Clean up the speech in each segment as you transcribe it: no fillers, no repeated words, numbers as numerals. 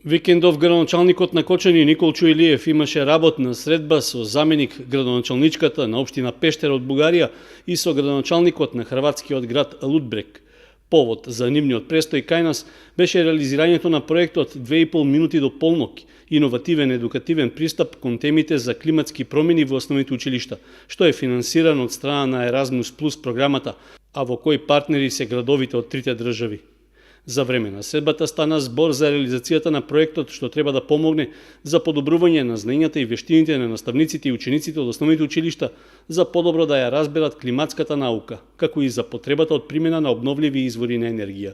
Викендов градоначалникот на Кочани Николчо Илиев имаше работна средба со заменик градоначалничката на општина Пештера од Бугарија и со градоначалникот на хрватскиот град Лудбрек. Повод за нивниот престој кај нас беше реализирањето на проектот 2,5 минути до полнок, иновативен едукативен пристап кон темите за климатски промени во основните училишта, што е финансирано од страна на Erasmus Plus програмата, а во кој партнери се градовите од трите држави. За време на средбата стана збор за реализацијата на проектот што треба да помогне за подобрување на знаењата и вештините на наставниците и учениците од основните училишта за подобро да ја разберат климатската наука, како и за потребата од примена на обновливи извори на енергија.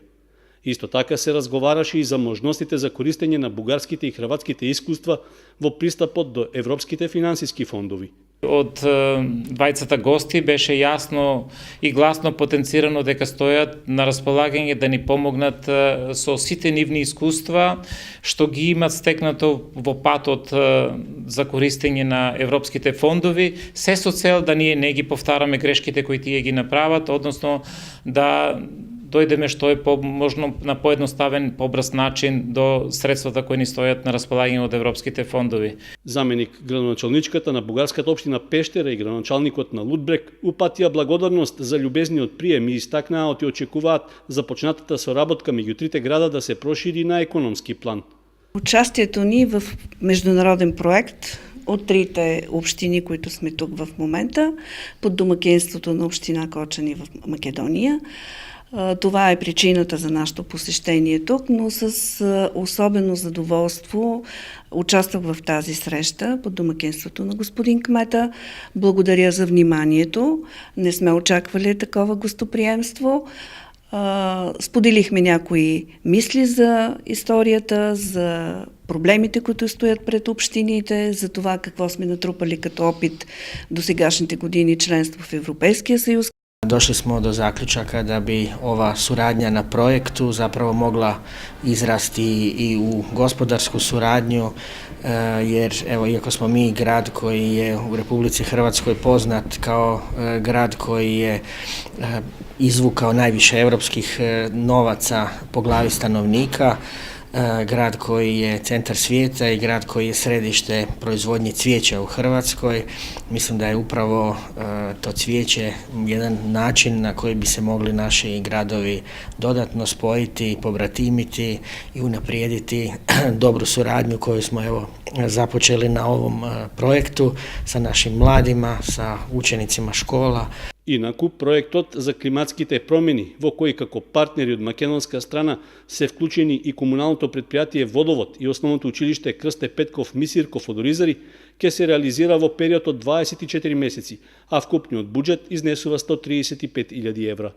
Исто така се разговараше и за можностите за користење на бугарските и хрватските искуства во пристапот до европските финансиски фондови. Од двајцата гости беше јасно и гласно потенцирано дека стојат на располагање да ни помогнат со сите нивни искуства што ги имат стекнато во патот за користење на европските фондови, се со цел да ние не ги повтараме грешките кои тие ги направат, односно да дојдеме што е можно на поедноставен, побрз начин до средствата кои ни стојат на располагање од европските фондови. Заменик градоначалничката на бугарската општина Пештера и градоначалникот на Лудбрек упатија благодарност за љубезниот прием и истакнаа и очекуваат започнатата соработка меѓу трите града да се прошири на економски план. Участието ни в международен проект от трите общини, които сме тук в момента, под домакинството на община Кочани в Македония. Това е причината за нашето посещение тук, но с особено задоволство участвах в тази среща под домакинството на господин кмета. Благодаря за вниманието. Не сме очаквали такова гостоприемство. Споделихме някои мисли за историята, за проблемите, които стоят пред общините, за това какво сме натрупали като опит до сегашните години членство в Европейския съюз. Došli smo do zaključaka da bi ova suradnja na projektu zapravo mogla izrasti i u gospodarsku suradnju, jer evo, iako smo mi grad koji je u Republici Hrvatskoj poznat kao grad koji je izvukao najviše europskih novaca po glavi stanovnika, grad koji je centar svijeta i grad koji je središte proizvodnje cvijeća u Hrvatskoj. Mislim da je upravo to cvijeće jedan način na koji bi se mogli naši gradovi dodatno spojiti, pobratimiti i unaprijediti dobru suradnju koju smo evo započeli na ovom projektu sa našim mladima, sa učenicima škola. Инаку, проектот за климатските промени, во кој како партнери од македонска страна се вклучени и комуналното предпријатие Водовод и основното училиште Крсте Петков Мисирков од Оризари, ќе се реализира во период од 24 месеци, а вкупниот буџет изнесува 135.000 евра.